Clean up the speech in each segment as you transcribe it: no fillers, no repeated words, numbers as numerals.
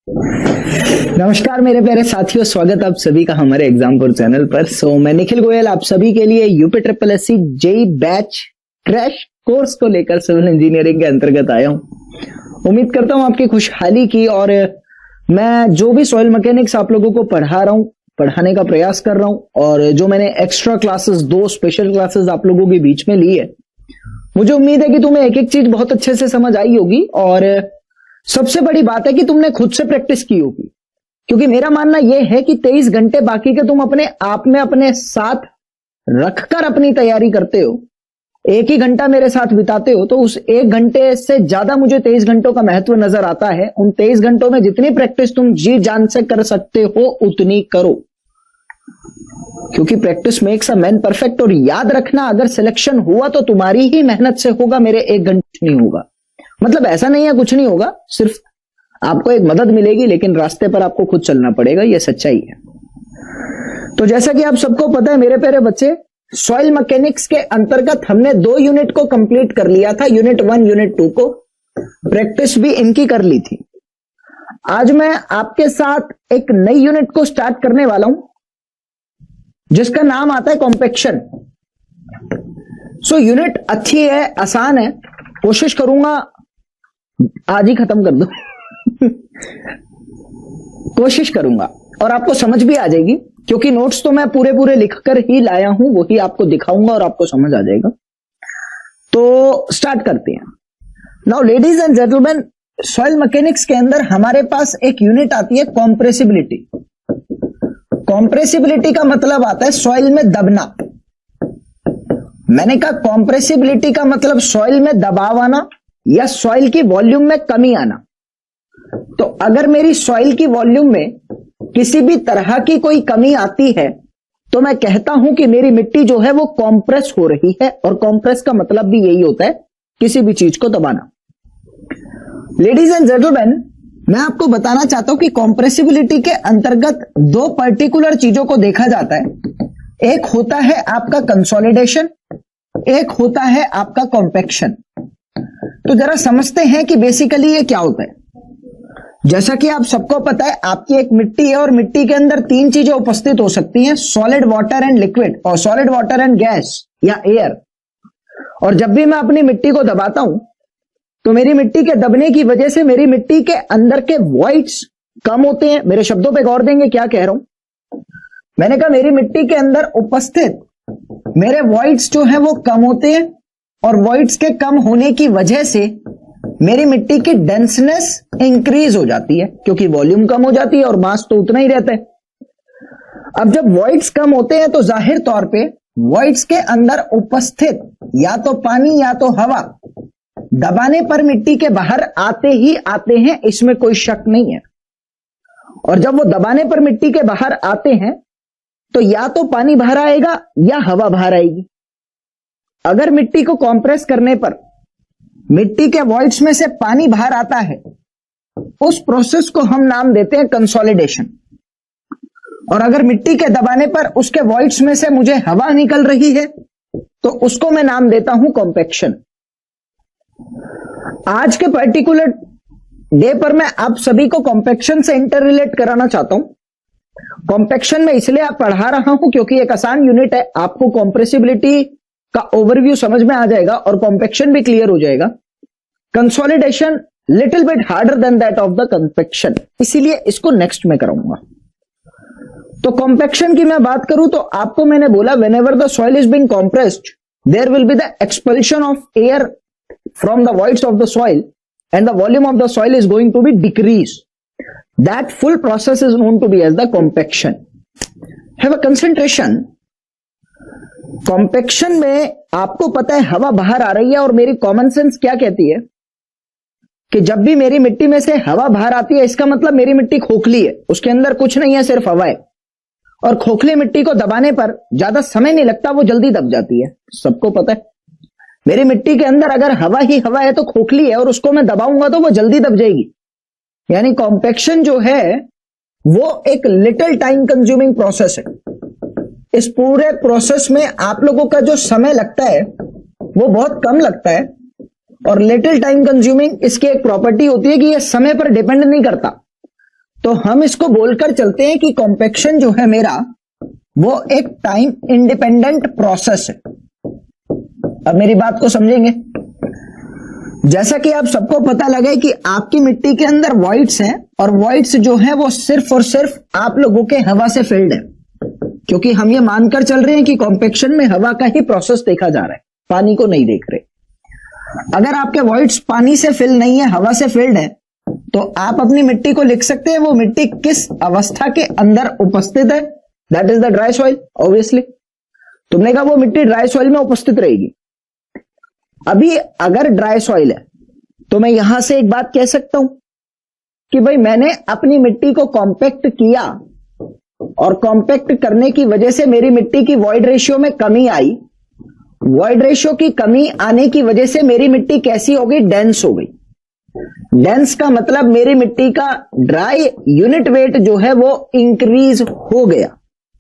नमस्कार मेरे प्यारे साथियों, स्वागत आप सभी का हमारे एग्जामपुर चैनल पर। मैं निखिल गोयल आप सभी के लिए UP triple S C JE batch crash course को लेकर सिविल इंजीनियरिंग के अंतर्गत आया हूं। उम्मीद करता हूं आपकी खुशहाली की। और मैं जो भी सॉइल मैकेनिक्स आप लोगों को पढ़ा रहा हूं, पढ़ाने का प्रयास कर रहा हूं, और जो मैंने एक्स्ट्रा क्लासेस, 2 स्पेशल क्लासेस आप लोगों के बीच में ली है, मुझे उम्मीद है कि तुम्हें एक एक चीज बहुत अच्छे से समझ आई होगी। और सबसे बड़ी बात है कि तुमने खुद से प्रैक्टिस की होगी, क्योंकि मेरा मानना यह है कि 23 घंटे बाकी के तुम अपने आप में अपने साथ रखकर अपनी तैयारी करते हो, एक ही घंटा मेरे साथ बिताते हो, तो उस 1 घंटे से ज्यादा मुझे 23 घंटों का महत्व नजर आता है। उन 23 घंटों में जितनी प्रैक्टिस तुम जी जान से कर सकते हो उतनी करो, क्योंकि practice makes a man perfect. और याद रखना, अगर सिलेक्शन हुआ तो तुम्हारी ही मेहनत से होगा, मेरे 1 घंटे नहीं होगा। मतलब ऐसा नहीं है कुछ नहीं होगा, सिर्फ आपको एक मदद मिलेगी, लेकिन रास्ते पर आपको खुद चलना पड़ेगा, यह सच्चाई है। तो जैसा कि आप सबको पता है मेरे प्यारे बच्चे, सॉइल मैकेनिक्स के अंतर्गत हमने 2 यूनिट को कंप्लीट कर लिया था। यूनिट 1 यूनिट 2 को प्रैक्टिस भी इनकी कर ली थी। आज मैं आपके साथ एक नई यूनिट को स्टार्ट करने वाला हूं, जिसका नाम आता है कॉम्पैक्शन। यूनिट अच्छी है, आसान है, कोशिश करूंगा आज ही खत्म कर दो कोशिश करूंगा, और आपको समझ भी आ जाएगी, क्योंकि नोट्स तो मैं पूरे लिखकर ही लाया हूं, वही आपको दिखाऊंगा और आपको समझ आ जाएगा। तो स्टार्ट करते हैं। Now ladies and gentleman, soil mechanics के अंदर हमारे पास एक यूनिट आती है कॉम्प्रेसिबिलिटी। कॉम्प्रेसिबिलिटी का मतलब आता है सॉइल में दबना। मैंने कहा कॉम्प्रेसिबिलिटी का मतलब सॉइल में दबाव आना या सॉइल की वॉल्यूम में कमी आना। तो अगर मेरी सॉइल की वॉल्यूम में किसी भी तरह की कोई कमी आती है, तो मैं कहता हूं कि मेरी मिट्टी जो है वो कॉम्प्रेस हो रही है। और कॉम्प्रेस का मतलब भी यही होता है, किसी भी चीज को दबाना। लेडीज एंड जेंटलमैन, मैं आपको बताना चाहता हूं कि कॉम्प्रेसिबिलिटी के अंतर्गत 2 पर्टिकुलर चीजों को देखा जाता है। एक होता है आपका कंसोलिडेशन, एक होता है आपका कॉम्पैक्शन। तो जरा समझते हैं कि बेसिकली ये क्या होता है। जैसा कि आप सबको पता है, आपकी एक मिट्टी है और मिट्टी के अंदर 3 चीजें उपस्थित हो सकती हैं, सॉलिड, वाटर एंड लिक्विड, और सॉलिड, वाटर एंड गैस या एयर। और जब भी मैं अपनी मिट्टी को दबाता हूं, तो मेरी मिट्टी के दबने की वजह से मेरी मिट्टी के अंदर के वॉइड्स कम होते हैं। मेरे शब्दों पे गौर देंगे, क्या कह रहा हूं। मैंने कहा मेरी मिट्टी के अंदर उपस्थित मेरे वॉइड्स जो है वो कम होते हैं, और वॉइड्स के कम होने की वजह से मेरी मिट्टी की डेंसनेस इंक्रीज हो जाती है, क्योंकि वॉल्यूम कम हो जाती है और मास तो उतना ही रहता है। अब जब वॉइड्स कम होते हैं, तो जाहिर तौर पे वॉइड्स के अंदर उपस्थित या तो पानी या तो हवा दबाने पर मिट्टी के बाहर आते ही आते हैं, इसमें कोई शक नहीं है। और जब वो दबाने पर मिट्टी के बाहर आते हैं, तो या तो पानी बाहर आएगा या हवा बाहर आएगी। अगर मिट्टी को कंप्रेस करने पर मिट्टी के वॉइड्स में से पानी बाहर आता है, उस प्रोसेस को हम नाम देते हैं कंसोलिडेशन। और अगर मिट्टी के दबाने पर उसके वॉइड्स में से मुझे हवा निकल रही है, तो उसको मैं नाम देता हूं कॉम्पैक्शन। आज के पर्टिकुलर डे पर मैं आप सभी को कॉम्पैक्शन से इंटर रिलेट कराना चाहता हूं। कॉम्पैक्शन में इसलिए आप पढ़ा रहा हूं क्योंकि एक आसान यूनिट है, आपको कॉम्प्रेसिबिलिटी का ओवरव्यू समझ में आ जाएगा और कॉम्पैक्शन भी क्लियर हो जाएगा। Consolidation little bit harder than that of the compaction, इसीलिए इसको नेक्स्ट में कराऊंगा। तो कॉम्पैक्शन की मैं बात करूं तो आपको मैंने बोला, whenever the soil is being compressed there will be the expulsion of air from the voids of the soil and the volume of the soil is going to be decrease. That full process is known to be as the compaction. Have a concentration. Compaction में आपको पता है हवा बाहर आ रही है, और मेरी कॉमन सेंस क्या कहती है कि जब भी मेरी मिट्टी में से हवा बाहर आती है, इसका मतलब मेरी मिट्टी खोखली है, उसके अंदर कुछ नहीं है, सिर्फ हवा है। और खोखली मिट्टी को दबाने पर ज्यादा समय नहीं लगता, वो जल्दी दब जाती है। सबको पता है मेरी मिट्टी के अंदर अगर हवा ही हवा है तो खोखली है, और उसको मैं दबाऊंगा तो वो जल्दी दब जाएगी। यानी कॉम्पैक्शन जो है वो एक लिटिल टाइम कंज्यूमिंग प्रोसेस है। इस पूरे प्रोसेस में आप लोगों का जो समय लगता है वो बहुत कम लगता है, और लिटिल टाइम कंज्यूमिंग इसकी एक प्रॉपर्टी होती है कि ये समय पर डिपेंड नहीं करता। तो हम इसको बोलकर चलते हैं कि कॉम्पेक्शन जो है मेरा वो एक टाइम इंडिपेंडेंट प्रोसेस है। अब मेरी बात को समझेंगे। जैसा कि आप सबको पता लगे कि आपकी मिट्टी के अंदर वॉइड्स हैं और वॉइड्स जो है वो सिर्फ और सिर्फ आप लोगों के हवा से फिल्ड है, क्योंकि हम ये मानकर चल रहे हैं कि कॉम्पेक्शन में हवा का ही प्रोसेस देखा जा रहा है, पानी को नहीं देख रहे। अगर आपके वॉइड्स पानी से फिल नहीं है, हवा से फिल्ड है, तो आप अपनी मिट्टी को लिख सकते हैं वो मिट्टी किस अवस्था के अंदर उपस्थित है। That is the dry soil. Obviously तुमने कहा वो मिट्टी ड्राई सॉइल में उपस्थित रहेगी। अभी अगर ड्राई सॉइल है तो मैं यहां से एक बात कह सकता हूं कि भाई मैंने अपनी मिट्टी को कॉम्पैक्ट किया और कॉम्पैक्ट करने की वजह से मेरी मिट्टी की वॉइड रेशियो में कमी आई। वॉइड रेशियो की कमी आने की वजह से मेरी मिट्टी कैसी हो गई? डेंस हो गई। डेंस का मतलब मेरी मिट्टी का ड्राई यूनिट वेट जो है वो इंक्रीज हो गया,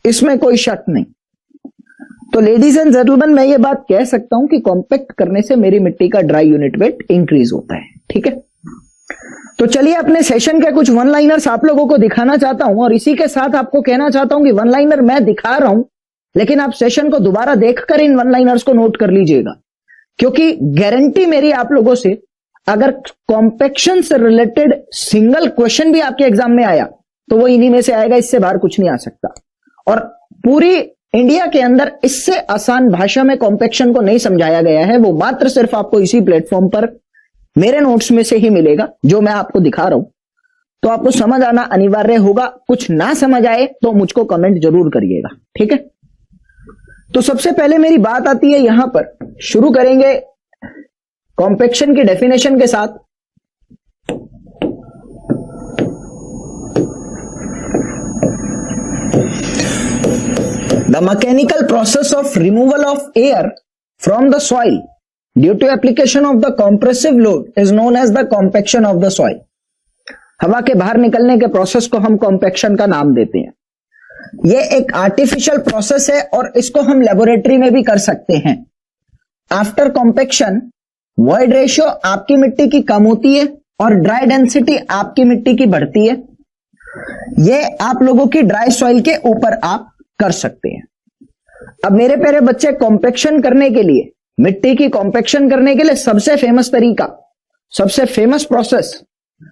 इसमें कोई शक नहीं। तो लेडीज एंड जेंटलमैन, मैं ये बात कह सकता हूं कि कॉम्पैक्ट करने से मेरी मिट्टी का ड्राई यूनिट वेट इंक्रीज होता है। ठीक है, तो चलिए अपने सेशन के कुछ वन लाइनर्स आप लोगों को दिखाना चाहता हूं और इसी के साथ आपको कहना चाहता हूं कि वन लाइनर मैं दिखा रहा हूं, लेकिन आप सेशन को दोबारा देखकर इन वन लाइनर्स को नोट कर लीजिएगा, क्योंकि गारंटी मेरी आप लोगों से, अगर कॉम्पैक्शन से रिलेटेड सिंगल क्वेश्चन भी आपके एग्जाम में आया तो वो इन्हीं में से आएगा, इससे बाहर कुछ नहीं आ सकता। और पूरी इंडिया के अंदर इससे आसान भाषा में कॉम्पैक्शन को नहीं समझाया गया है, वो मात्र सिर्फ आपको इसी प्लेटफॉर्म पर मेरे नोट्स में से ही मिलेगा जो मैं आपको दिखा रहा हूं। तो आपको समझ आना अनिवार्य होगा। कुछ ना समझ आए तो मुझको कमेंट जरूर करिएगा। ठीक है, तो सबसे पहले मेरी बात आती है यहां पर, शुरू करेंगे कॉम्पैक्शन की डेफिनेशन के साथ। The mechanical process of removal of air from the soil due to application of the compressive load is known as the compaction of the soil. हवा के बाहर निकलने के प्रोसेस को हम कॉम्पैक्शन का नाम देते हैं। यह एक आर्टिफिशियल प्रोसेस है और इसको हम लेबोरेटरी में भी कर सकते हैं। आफ्टर कॉम्पैक्शन वॉइड रेशियो आपकी मिट्टी की कम होती है और ड्राई डेंसिटी आपकी मिट्टी की बढ़ती है। यह आप लोगों की ड्राई सॉइल के ऊपर आप कर सकते हैं। अब मेरे प्यारे बच्चे, कॉम्पैक्शन करने के लिए, मिट्टी की कॉम्पैक्शन करने के लिए सबसे फेमस तरीका, सबसे फेमस प्रोसेस,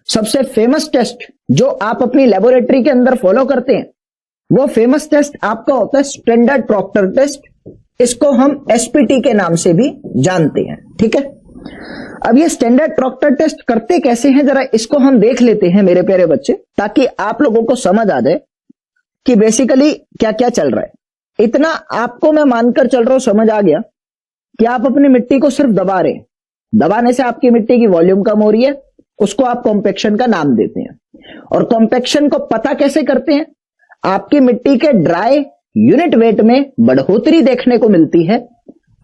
सबसे फेमस टेस्ट जो आप अपनी लेबोरेटरी के अंदर फॉलो करते हैं, वो फेमस टेस्ट आपका होता है स्टैंडर्ड प्रॉक्टर टेस्ट। इसको हम एसपीटी के नाम से भी जानते हैं। ठीक है, अब ये स्टैंडर्ड प्रॉक्टर टेस्ट करते कैसे हैं, जरा इसको हम देख लेते हैं मेरे प्यारे बच्चे, ताकि आप लोगों को समझ आ जाए कि बेसिकली क्या क्या चल रहा है। इतना आपको मैं मानकर चल रहा हूं, समझ आ गया कि आप अपनी मिट्टी को सिर्फ दबा रहे हैं, दबाने से आपकी मिट्टी की वॉल्यूम कम हो रही है, उसको आप कॉम्पैक्शन का नाम देते हैं। और कॉम्पैक्शन को पता कैसे करते हैं? आपकी मिट्टी के ड्राई यूनिट वेट में बढ़ोतरी देखने को मिलती है।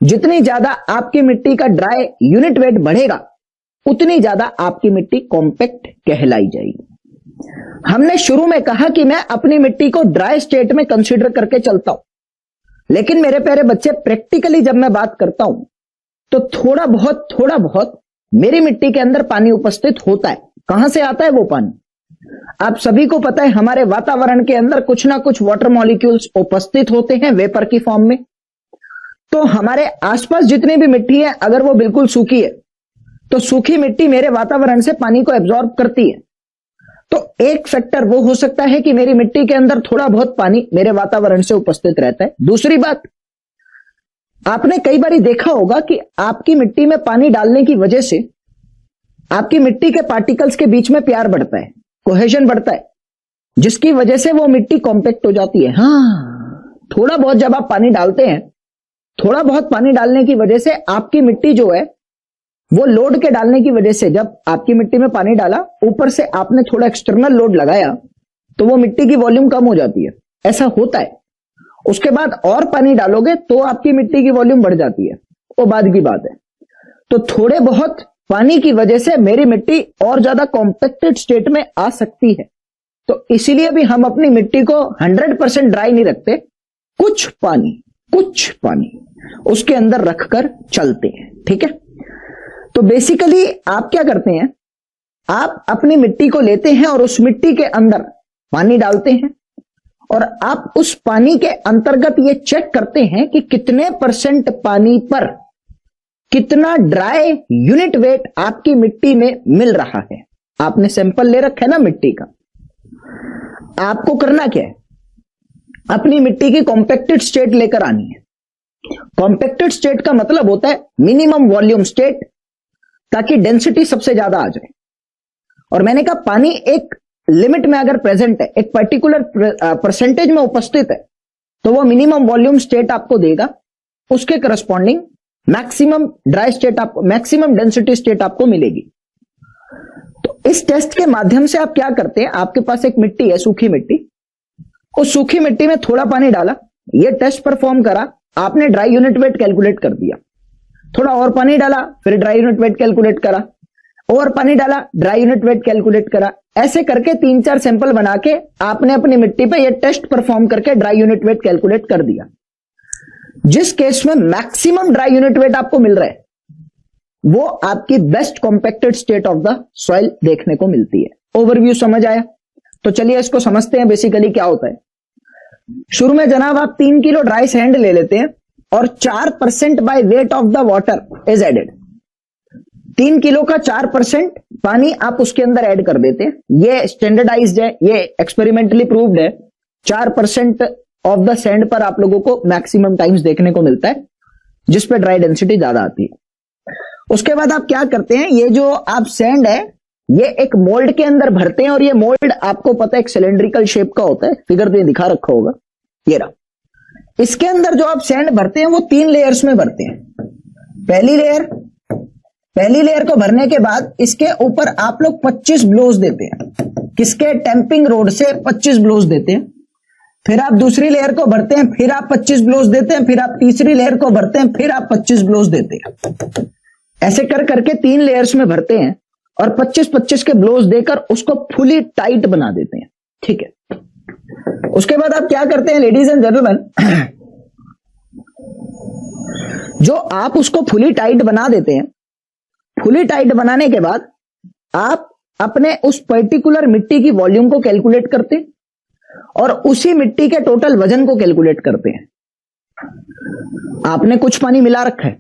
जितनी ज्यादा आपकी मिट्टी का ड्राई यूनिट वेट बढ़ेगा, उतनी ज्यादा आपकी मिट्टी कॉम्पैक्ट कहलाई जाएगी। हमने शुरू में कहा कि मैं अपनी मिट्टी को ड्राई स्टेट में कंसीडर करके चलता हूं, लेकिन मेरे प्यारे बच्चे, प्रैक्टिकली जब मैं बात करता हूं तो थोड़ा बहुत मेरी मिट्टी के अंदर पानी उपस्थित होता है। कहां से आता है वो पानी? आप सभी को पता है हमारे वातावरण के अंदर कुछ ना कुछ वाटर मॉलिक्यूल्स उपस्थित होते हैं वेपर की फॉर्म में। तो हमारे आसपास जितनी भी मिट्टी है, अगर वो बिल्कुल सूखी है तो सूखी मिट्टी मेरे वातावरण से पानी को एब्जॉर्ब करती है। तो एक फैक्टर वो हो सकता है कि मेरी मिट्टी के अंदर थोड़ा बहुत पानी मेरे वातावरण से उपस्थित रहता है। दूसरी बात, आपने कई बार देखा होगा कि आपकी मिट्टी में पानी डालने की वजह से आपकी मिट्टी के पार्टिकल्स के बीच में प्यार बढ़ता है, कोहेजन बढ़ता है, जिसकी वजह से वो मिट्टी कॉम्पैक्ट हो जाती है। हाँ, थोड़ा बहुत जब आप पानी डालते हैं, थोड़ा बहुत पानी डालने की वजह से आपकी मिट्टी जो है वो लोड के डालने की वजह से, जब आपकी मिट्टी में पानी डाला, ऊपर से आपने थोड़ा एक्सटर्नल लोड लगाया, तो वो मिट्टी की वॉल्यूम कम हो जाती है। ऐसा होता है। उसके बाद और पानी डालोगे तो आपकी मिट्टी की वॉल्यूम बढ़ जाती है, वो बाद की बात है। तो थोड़े बहुत पानी की वजह से मेरी मिट्टी और ज्यादा कॉम्पैक्टेड स्टेट में आ सकती है। तो इसीलिए भी हम अपनी मिट्टी को 100% ड्राई नहीं रखते, कुछ पानी उसके अंदर रखकर चलते हैं। ठीक है, तो बेसिकली आप क्या करते हैं, आप अपनी मिट्टी को लेते हैं और उस मिट्टी के अंदर पानी डालते हैं और आप उस पानी के अंतर्गत ये चेक करते हैं कि कितने परसेंट पानी पर कितना ड्राई यूनिट वेट आपकी मिट्टी में मिल रहा है। आपने सैंपल ले रखा है ना मिट्टी का, आपको करना क्या है, अपनी मिट्टी की कॉम्पैक्टेड स्टेट लेकर आनी है। कॉम्पैक्टेड स्टेट का मतलब होता है मिनिमम वॉल्यूम स्टेट, ताकि डेंसिटी सबसे ज्यादा आ जाए। और मैंने कहा पानी एक लिमिट में अगर प्रेजेंट है, एक पर्टिकुलर परसेंटेज में उपस्थित है, तो वो मिनिमम वॉल्यूम स्टेट आपको देगा, उसके करस्पॉन्डिंग मैक्सिमम ड्राई स्टेट आपको, मैक्सिमम डेंसिटी स्टेट आपको मिलेगी। तो इस टेस्ट के माध्यम से आप क्या करते हैं, आपके पास एक मिट्टी है, सूखी मिट्टी, उस सूखी मिट्टी में थोड़ा पानी डाला, ये टेस्ट परफॉर्म करा, आपने ड्राई यूनिट वेट कैलकुलेट कर दिया, थोड़ा और पानी डाला, फिर ड्राई यूनिट वेट कैलकुलेट करा, और पानी डाला, ड्राई यूनिट वेट कैलकुलेट करा, ऐसे करके 3-4 सैंपल बना के आपने अपनी मिट्टी पे ये टेस्ट परफॉर्म करके ड्राई यूनिट वेट कैलकुलेट कर दिया। जिस केस में मैक्सिमम ड्राई यूनिट वेट आपको मिल रहा है, वो आपकी best compacted state of the soil देखने को मिलती है। ओवरव्यू समझ आया? तो चलिए इसको समझते हैं बेसिकली क्या होता है। शुरू में जनाब आप 3 किलो ड्राई सैंड ले लेते हैं और 4% by weight of the water is added. 3 kilo का 4% पानी आप उसके अंदर ऐड कर देते हैं। ये स्टैंडर्डाइज्ड है, ये एक्सपेरिमेंटली प्रूव्ड है। 4% ऑफ द सैंड पर आप लोगों को मैक्सिमम टाइम्स देखने को मिलता है, जिस पे ड्राई डेंसिटी ज्यादा आती है। उसके बाद आप क्या करते हैं, ये जो आप सैंड है ये एक मोल्ड के अंदर भरते हैं, और ये मोल्ड आपको पता है एक सिलेंड्रिकल शेप का होता है, फिगर में दिखा रखा होगा, ये रहा। इसके अंदर जो आप सैंड भरते हैं वो 3 लेयर्स में भरते हैं। पहली लेयर को भरने के बाद इसके ऊपर आप लोग 25 ब्लोज देते हैं। किसके? टैंपिंग रोड से 25 ब्लोज देते हैं। फिर आप दूसरी लेयर को भरते हैं, फिर आप 25 ब्लोज देते हैं, फिर आप तीसरी लेयर को भरते हैं, फिर आप 25 ब्लोज देते हैं। ऐसे कर करके 3 लेयर्स में भरते हैं और 25-25 के ब्लोज देकर उसको फुली टाइट बना देते हैं। ठीक है, उसके बाद आप क्या करते हैं लेडीज एंड जेंटलमैन, जो आप उसको फुली टाइट बना देते हैं, फुली टाइट बनाने के बाद आप अपने उस पर्टिकुलर मिट्टी की वॉल्यूम को कैलकुलेट करते हैं और उसी मिट्टी के टोटल वजन को कैलकुलेट करते हैं। आपने कुछ पानी मिला रखा है,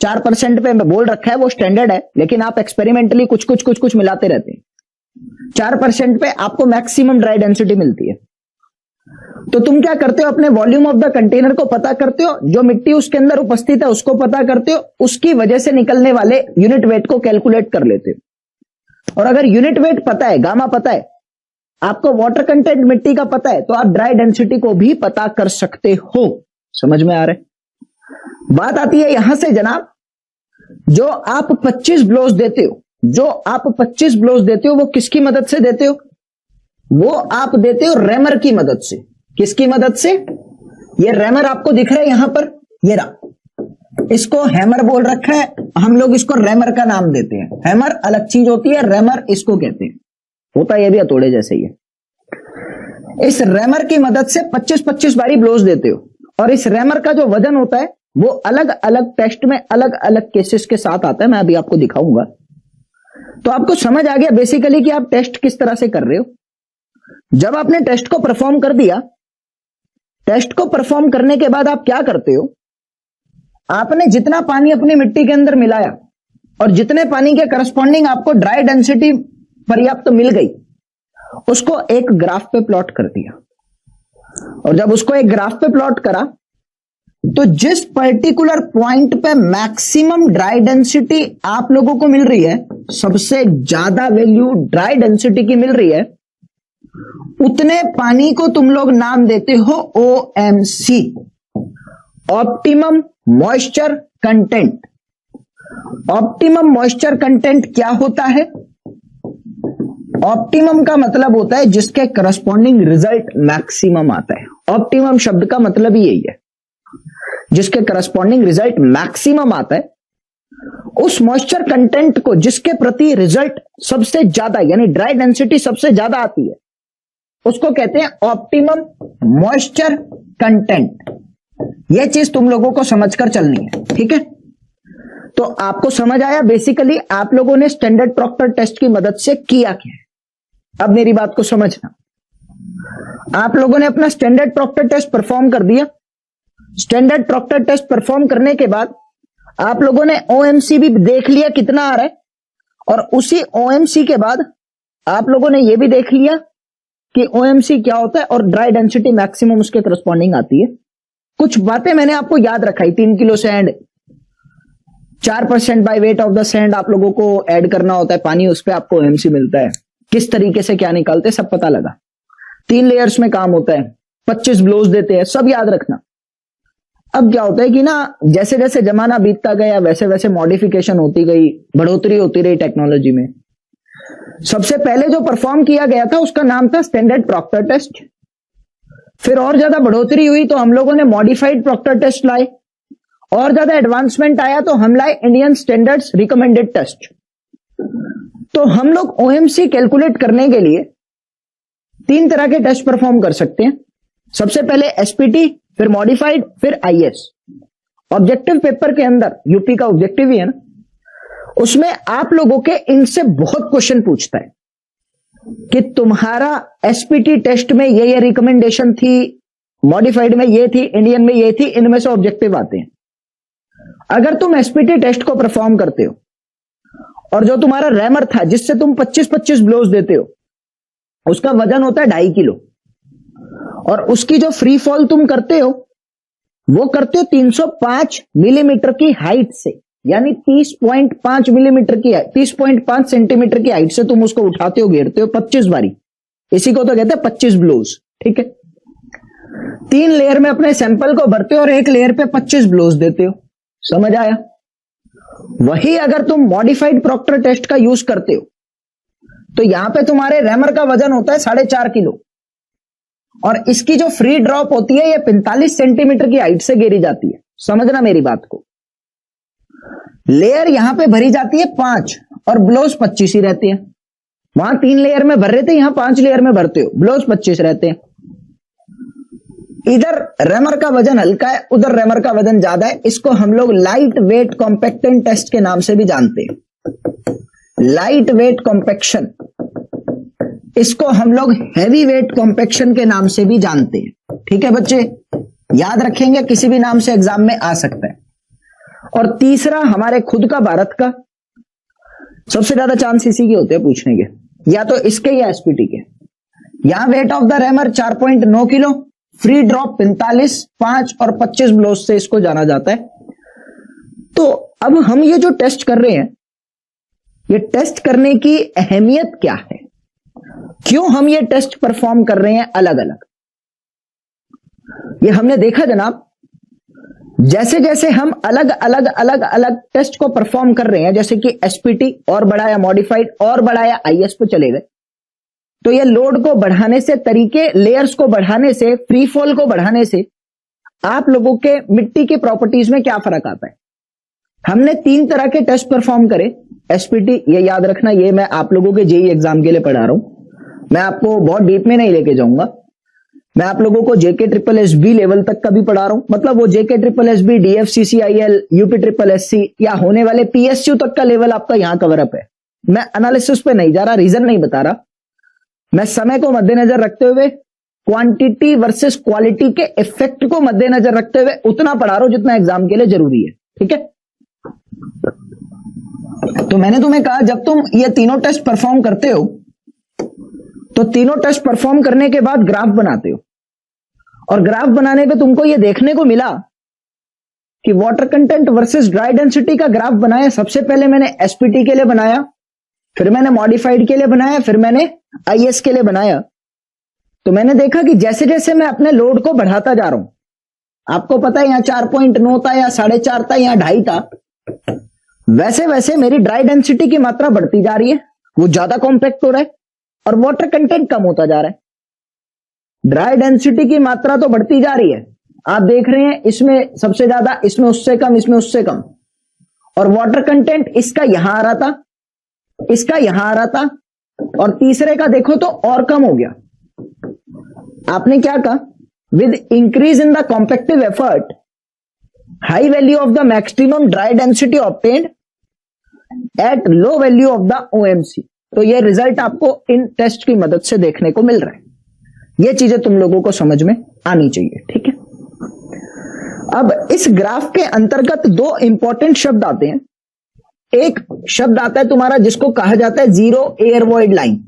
4% पे बोल रखा है, वो स्टैंडर्ड है, लेकिन आप एक्सपेरिमेंटली कुछ मिलाते रहते हैं। 4% पे आपको मैक्सिमम ड्राई डेंसिटी मिलती है। तो तुम क्या करते हो, अपने वॉल्यूम ऑफ द कंटेनर को पता करते हो, जो मिट्टी उसके अंदर उपस्थित है उसको पता करते हो, उसकी वजह से निकलने वाले यूनिट वेट को कैलकुलेट कर लेते हो। और अगर यूनिट वेट पता है, गामा पता है, आपको वाटर कंटेंट मिट्टी का पता है, तो आप ड्राई डेंसिटी को भी पता कर सकते हो। समझ में आ रहा है? बात आती है यहां से जनाब, जो आप 25 ब्लोज देते हो, वो किसकी मदद से देते हो? वो आप देते हो रैमर की मदद से। किसकी मदद से? ये रैमर आपको दिख रहा है यहां पर, ये रहा, इसको हैमर बोल रखा है, हम लोग इसको रैमर का नाम देते हैं। हैमर अलग चीज होती है, रैमर इसको कहते हैं, होता है ये भी हथौड़े जैसे ही है। इस रैमर की मदद से 25-25 बारी ब्लोज देते हो, और इस रैमर का जो वजन होता है वो अलग अलग टेस्ट में अलग अलग केसेस के साथ आता है, मैं अभी आपको दिखाऊंगा। तो आपको समझ आ गया बेसिकली कि आप टेस्ट किस तरह से कर रहे हो। जब आपने टेस्ट को परफॉर्म कर दिया, टेस्ट को परफॉर्म करने के बाद आप क्या करते हो, आपने जितना पानी अपनी मिट्टी के अंदर मिलाया और जितने पानी के करस्पॉन्डिंग आपको ड्राई डेंसिटी पर्याप्त मिल गई, उसको एक ग्राफ पे प्लॉट कर दिया। और जब उसको एक ग्राफ पे प्लॉट करा, तो जिस पर्टिकुलर पॉइंट पे मैक्सिमम ड्राई डेंसिटी आप लोगों को मिल रही है, सबसे ज्यादा वैल्यू ड्राई डेंसिटी की मिल रही है, उतने पानी को तुम लोग नाम देते हो OMC, optimum moisture content. Optimum moisture content क्या होता है? ऑप्टिमम का मतलब होता है जिसके करस्पॉन्डिंग रिजल्ट मैक्सिमम आता है। ऑप्टिमम शब्द का मतलब ही यही है, जिसके करस्पॉन्डिंग रिजल्ट मैक्सिमम आता है, उस मॉइस्चर कंटेंट को जिसके प्रति रिजल्ट सबसे ज्यादा यानी ड्राई डेंसिटी सबसे ज्यादा आती है, उसको कहते हैं ऑप्टिमम मॉइस्चर कंटेंट। यह चीज तुम लोगों को समझकर चलनी है, ठीक है? तो आपको समझ आया बेसिकली आप लोगों ने स्टैंडर्ड प्रॉक्टर टेस्ट की मदद से किया क्या है। अब मेरी बात को समझना, आप लोगों ने अपना स्टैंडर्ड प्रॉक्टर टेस्ट परफॉर्म कर दिया। स्टैंडर्ड प्रॉक्टर टेस्ट परफॉर्म करने के बाद आप लोगों ने ओएमसी भी देख लिया कितना आ रहा है, और उसी ओएमसी के बाद आप लोगों ने यह भी देख लिया कि ओएमसी क्या होता है और ड्राई डेंसिटी मैक्सिमम उसके करस्पॉन्डिंग आती है। कुछ बातें मैंने आपको याद रखाई, 3 kilo sand, 4% by weight of the sand आप लोगों को ऐड करना होता है पानी, उस पर आपको ओएमसी मिलता है, किस तरीके से क्या निकालते सब पता लगा। 3 लेयर्स में काम होता है, 25 ब्लोज देते हैं, सब याद रखना। अब क्या होता है कि ना जैसे जैसे जमाना बीतता गया वैसे वैसे मॉडिफिकेशन होती गई, बढ़ोतरी होती रही टेक्नोलॉजी में। सबसे पहले जो परफॉर्म किया गया था उसका नाम था स्टैंडर्ड प्रॉक्टर टेस्ट। फिर और ज्यादा बढ़ोतरी हुई तो हम लोगों ने मॉडिफाइड प्रॉक्टर टेस्ट लाए, और ज्यादा एडवांसमेंट आया तो हम लाए इंडियन स्टैंडर्ड्स रिकमेंडेड टेस्ट। तो हम लोग ओएमसी कैलकुलेट करने के लिए 3 तरह के टेस्ट परफॉर्म कर सकते हैं। सबसे पहले एसपीटी, फिर मॉडिफाइड, फिर आईएस। ऑब्जेक्टिव पेपर के अंदर, यूपी का ऑब्जेक्टिव ही है ना, उसमें आप लोगों के इनसे बहुत क्वेश्चन पूछता है कि तुम्हारा एसपीटी टेस्ट में ये रिकमेंडेशन थी, मॉडिफाइड में ये थी, इंडियन में ये थी, इनमें से ऑब्जेक्टिव आते हैं। अगर तुम एसपीटी टेस्ट को परफॉर्म करते हो और जो तुम्हारा रैमर था जिससे तुम 25-25 ब्लोज देते हो, उसका वजन होता है 2.5 किलो, और उसकी जो फ्री फॉल तुम करते हो वो करते हो 305 मिलीमीटर की हाइट से, यानी 30.5 मिलीमीटर की, 30.5 सेंटीमीटर की हाइट से तुम उसको उठाते हो, घेरते हो 25 बारी। इसी को तो कहते हैं 25 ब्लोज। ठीक है, 3 लेयर में अपने सैंपल को भरते हो और एक लेयर पे 25 ब्लोज देते हो। समझ आया? वही अगर तुम मॉडिफाइड प्रॉक्टर टेस्ट का यूज करते हो तो यहां पे तुम्हारे रैमर का वजन होता है 4.5 किलो, और इसकी जो फ्री ड्रॉप होती है ये 45 सेंटीमीटर की हाइट से घेरी जाती है। समझना मेरी बात को। लेयर यहां पे भरी जाती है 5 और ब्लोज 25 ही रहती है। वहां 3 लेयर में भर रहे थे, यहां 5 लेयर में भरते हो, ब्लोज 25 रहते हैं। इधर रैमर का वजन हल्का है, उधर रैमर का वजन ज्यादा है। इसको हम लोग लाइट वेट कॉम्पैक्टेंट टेस्ट के नाम से भी जानते हैं। लाइट वेट कॉम्पैक्शन, इसको हम लोग हैवी वेट कॉम्पैक्शन के नाम से भी जानते हैं। ठीक है बच्चे, याद रखेंगे, किसी भी नाम से एग्जाम में आ सकता है। और तीसरा हमारे खुद का भारत का, सबसे ज्यादा चांस इसी के होते हैं पूछने के, या तो इसके या एसपीटी के। यहां wait of the rammer 4.9 kilo, free drop 45, 5 और 25 ब्लोज से इसको जाना जाता है। तो अब हम ये जो टेस्ट कर रहे हैं, ये टेस्ट करने की अहमियत क्या है, क्यों हम ये टेस्ट परफॉर्म कर रहे हैं अलग अलग, ये हमने देखा जनाब। जैसे जैसे हम अलग अलग अलग अलग टेस्ट को परफॉर्म कर रहे हैं, जैसे कि एसपीटी और बढ़ाया, मॉडिफाइड और बढ़ाया, आईएस पे चले गए, तो ये लोड को बढ़ाने से, तरीके लेयर्स को बढ़ाने से, फ्री फॉल को बढ़ाने से आप लोगों के मिट्टी के प्रॉपर्टीज में क्या फर्क आता है। हमने 3 तरह के टेस्ट परफॉर्म करे। एसपीटी, ये याद रखना, ये मैं आप लोगों के जेईई एग्जाम के लिए पढ़ा रहा हूं, मैं आपको बहुत डीप में नहीं लेके जाऊंगा। मैं आप लोगों को JK triple S B level तक का भी पढ़ा रहा हूं, मतलब वो JK triple S B, DFCCIL, UP triple S C या होने वाले पीएसयू तक का लेवल आपका यहां कवर अप है। मैं एनालिसिस पे नहीं जा रहा, रीजन नहीं बता रहा, मैं समय को मद्देनजर रखते हुए, क्वांटिटी वर्सेस क्वालिटी के इफेक्ट को मद्देनजर रखते हुए उतना पढ़ा रहा हूं जितना एग्जाम के लिए जरूरी है। ठीक है, तो मैंने तुम्हें कहा जब तुम ये तीनों टेस्ट परफॉर्म करते हो तो तीनों टेस्ट परफॉर्म करने के बाद ग्राफ बनाते हो, और ग्राफ बनाने पे तुमको ये देखने को मिला कि water content versus dry density का ग्राफ बनाया। सबसे पहले मैंने एसपीटी के लिए बनाया, फिर मैंने मॉडिफाइड के लिए बनाया, फिर मैंने आईएस के लिए बनाया। तो मैंने देखा कि जैसे जैसे मैं अपने लोड को बढ़ाता जा रहा हूं, आपको पता है यहां 4.9 था या 4.5 था या 2.5 था, वैसे वैसे मेरी ड्राई डेंसिटी की मात्रा बढ़ती जा रही है, वो ज्यादा कॉम्पैक्ट हो रहा है और वाटर कंटेंट कम होता जा रहा है। ड्राई डेंसिटी की मात्रा तो बढ़ती जा रही है, आप देख रहे हैं, इसमें सबसे ज्यादा, इसमें उससे कम, इसमें उससे कम, और वाटर कंटेंट इसका यहां आ रहा था, इसका यहां आ रहा था, और तीसरे का देखो तो और कम हो गया। आपने क्या कहा, with increase in the compactive effort high value of the maximum dry density obtained at low value of the OMC. तो ये रिजल्ट आपको इन टेस्ट की मदद से देखने को मिल रहा है। ये चीजें तुम लोगों को समझ में आनी चाहिए, ठीक है। अब इस ग्राफ के अंतर्गत दो इंपॉर्टेंट शब्द आते हैं। एक शब्द आता है तुम्हारा जिसको कहा जाता है जीरो एयर वॉइड लाइन,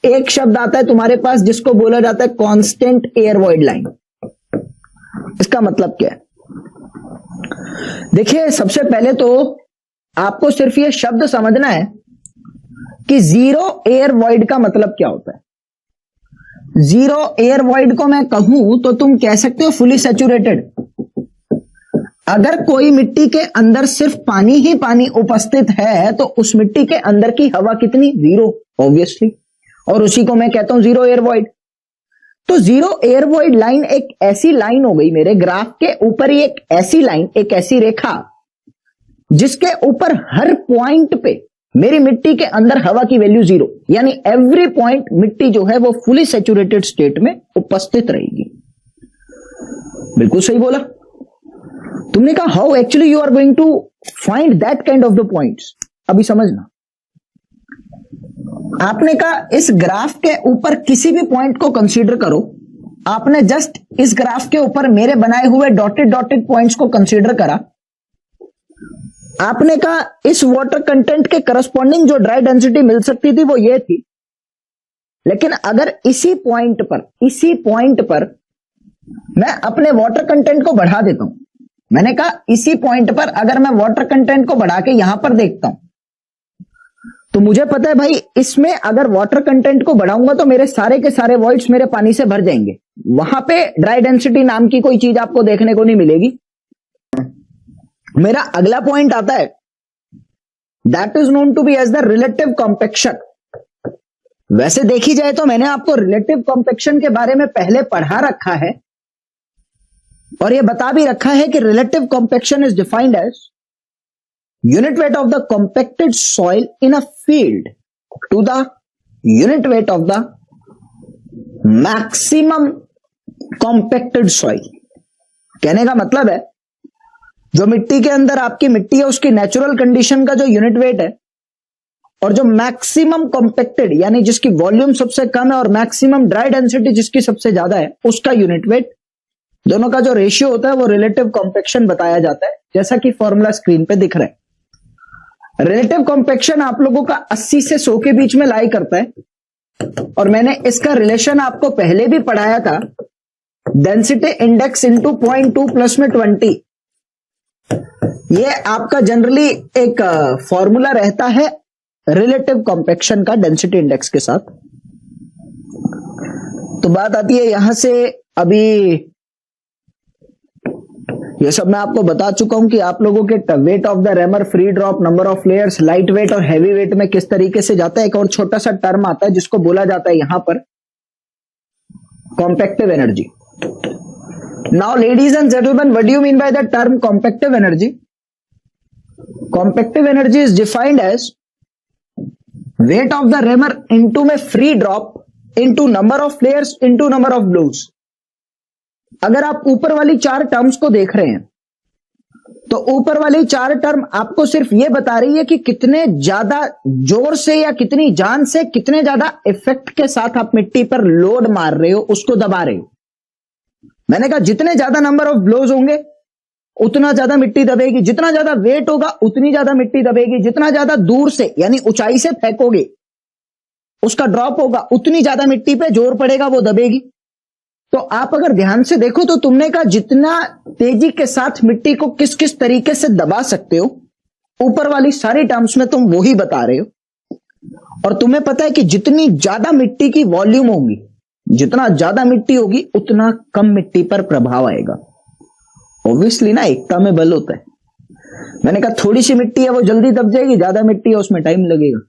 एक शब्द आता है तुम्हारे पास जिसको बोला जाता है कांस्टेंट एयर वॉइड लाइन। इसका मतलब क्या है? देखिए, सबसे पहले तो आपको सिर्फ ये शब्द समझना है कि जीरो एयर वॉइड का मतलब क्या होता है। जीरो एयर वॉइड को मैं कहूं तो तुम कह सकते हो फुली सैचुरेटेड। अगर कोई मिट्टी के अंदर सिर्फ पानी ही पानी उपस्थित है तो उस मिट्टी के अंदर की हवा कितनी? Zero, obviously. और उसी को मैं कहता हूं जीरो एयर वॉइड। तो जीरो एयर वॉइड लाइन एक ऐसी लाइन हो गई मेरे ग्राफ के ऊपर ही, एक ऐसी लाइन, एक ऐसी रेखा जिसके ऊपर हर पॉइंट पे मेरी मिट्टी के अंदर हवा की वैल्यू जीरो, यानी एवरी पॉइंट मिट्टी जो है वो फुली सैचुरेटेड स्टेट में उपस्थित रहेगी। बिल्कुल सही बोला तुमने। कहा how actually you are going to find that kind of the points. अभी समझना, आपने कहा इस ग्राफ के ऊपर किसी भी पॉइंट को कंसीडर करो। आपने जस्ट इस ग्राफ के ऊपर मेरे बनाए हुए डॉटेड डॉटेड पॉइंट्स को कंसीडर करा। आपने कहा इस वाटर कंटेंट के करस्पॉन्डिंग जो ड्राई डेंसिटी मिल सकती थी वो ये थी, लेकिन अगर इसी पॉइंट पर मैं अपने वाटर कंटेंट को बढ़ा देता हूं, मैंने कहा इसी पॉइंट पर अगर मैं वाटर कंटेंट को बढ़ा के यहां पर देखता हूं तो मुझे पता है भाई इसमें अगर वाटर कंटेंट को बढ़ाऊंगा तो मेरे सारे के सारे वॉइड्स मेरे पानी से भर जाएंगे। वहां पे ड्राई डेंसिटी नाम की कोई चीज आपको देखने को नहीं मिलेगी। मेरा अगला पॉइंट आता है, that is known to be as the relative compaction. वैसे देखी जाए तो मैंने आपको रिलेटिव कॉम्पेक्शन के बारे में पहले पढ़ा रखा है और यह बता भी रखा है कि relative compaction is defined as unit weight of the compacted soil in a field to the unit weight of the maximum compacted soil। कहने का मतलब है जो मिट्टी के अंदर आपकी मिट्टी है उसकी नेचुरल कंडीशन का जो यूनिट वेट है और जो मैक्सिमम कॉम्पैक्टेड यानी जिसकी वॉल्यूम सबसे कम है और मैक्सिमम ड्राई डेंसिटी जिसकी सबसे ज्यादा है उसका यूनिट वेट, दोनों का जो रेशियो होता है वो रिलेटिव कॉम्पेक्शन बताया जाता है, जैसा कि फॉर्मूला स्क्रीन पे दिख रहा है। रिलेटिव कॉम्पेक्शन आप लोगों का 80 से 100 के बीच में लाई करता है और मैंने इसका रिलेशन आपको पहले भी पढ़ाया था, डेंसिटी इंडेक्स इंटू 0.2 प्लस में 20। ये आपका जनरली एक फॉर्मूला रहता है रिलेटिव कॉम्पेक्शन का डेंसिटी इंडेक्स के साथ। तो बात आती है यहां से, अभी ये सब मैं आपको बता चुका हूं कि आप लोगों के weight of the rammer, free drop, number of layers, light weight और हैवी वेट में किस तरीके से जाता है। एक और छोटा सा टर्म आता है जिसको बोला जाता है यहां पर compactive energy. Now ladies and gentleman, what do you mean by the term compactive energy? Compactive energy is defined as weight of the rammer into में free drop into number of layers into number of blows. अगर आप ऊपर वाली 4 terms को देख रहे हैं तो ऊपर वाली 4 टर्म आपको सिर्फ यह बता रही है कि कितने ज्यादा जोर से या कितनी जान से, कितने ज्यादा इफेक्ट के साथ आप मिट्टी पर लोड मार रहे हो, उसको दबा रहे हो। मैंने कहा जितने ज्यादा नंबर ऑफ ब्लोज होंगे उतना ज्यादा मिट्टी दबेगी, जितना ज्यादा वेट होगा उतनी ज्यादा मिट्टी दबेगी, जितना ज्यादा दूर से यानी ऊंचाई से फेंकोगे उसका ड्रॉप होगा उतनी ज्यादा मिट्टी पे जोर पड़ेगा, वो दबेगी। तो आप अगर ध्यान से देखो तो तुमने कहा जितना तेजी के साथ मिट्टी को किस किस तरीके से दबा सकते हो, ऊपर वाली सारी टर्म्स में तुम वो ही बता रहे हो। और तुम्हें पता है कि जितनी ज्यादा मिट्टी की वॉल्यूम होगी, जितना ज्यादा मिट्टी होगी उतना कम मिट्टी पर प्रभाव आएगा। ऑब्वियसली ना, एकता में बल होता है। मैंने कहा थोड़ी सी मिट्टी है वो जल्दी दब जाएगी, ज्यादा मिट्टी है उसमें टाइम लगेगा।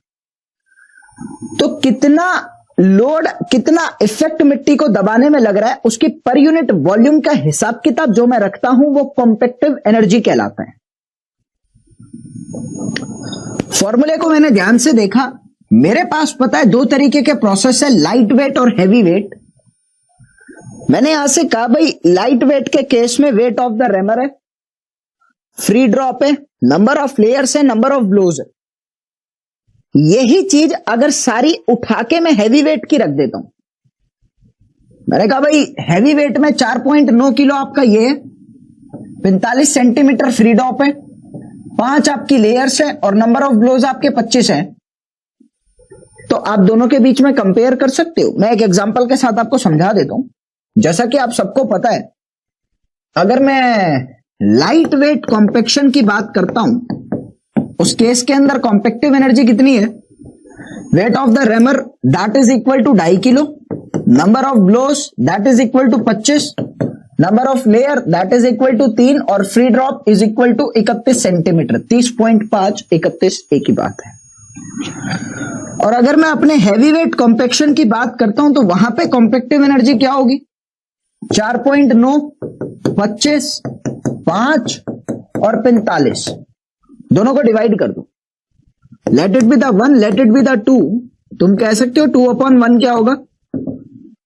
तो कितना लोड, कितना इफेक्ट मिट्टी को दबाने में लग रहा है, उसकी पर यूनिट वॉल्यूम का हिसाब किताब जो मैं रखता हूं वो कॉम्पैक्टिव एनर्जी कहलाता है। फॉर्मूले को मैंने ध्यान से देखा, मेरे पास पता है 2 तरीके के प्रोसेस है, लाइट वेट और हैवी वेट। मैंने यहां से कहा भाई लाइट वेट के केस में वेट ऑफ द रेमर है, फ्री ड्रॉप है, नंबर ऑफ लेयर्स है, नंबर ऑफ ब्लोज है। यही चीज अगर सारी उठा के मैं हैवी वेट की रख देता हूं मैंने कहा भाई हैवी वेट में 4.9 किलो आपका ये है, 45 सेंटीमीटर फ्री ड्रॉप है, 5 आपकी लेयर्स है और नंबर ऑफ ब्लोज आपके 25 है। तो आप दोनों के बीच में कंपेयर कर सकते हो। मैं एक एग्जांपल के साथ आपको समझा देता हूं। जैसा कि आप सबको पता है, अगर मैं लाइट वेट कॉम्पैक्शन की बात करता हूं, उस केस के अंदर कॉम्पैक्टिव एनर्जी कितनी है? Weight of the rammer that is equal to 2.5 kilo, number of blows that is equal to 25, number of layer that is equal to 3 और free drop is equal to 31 centimetre. 30.5 31 एक ही बात है। और अगर मैं अपने हैवी वेट कॉम्पैक्शन की बात करता हूं तो वहां पे कॉम्पैक्टिव एनर्जी क्या होगी? 4.9, 25, 5 और 45, दोनों को डिवाइड कर दो। Let it be the 1, let it be the 2। तुम कह सकते हो 2/1 क्या होगा?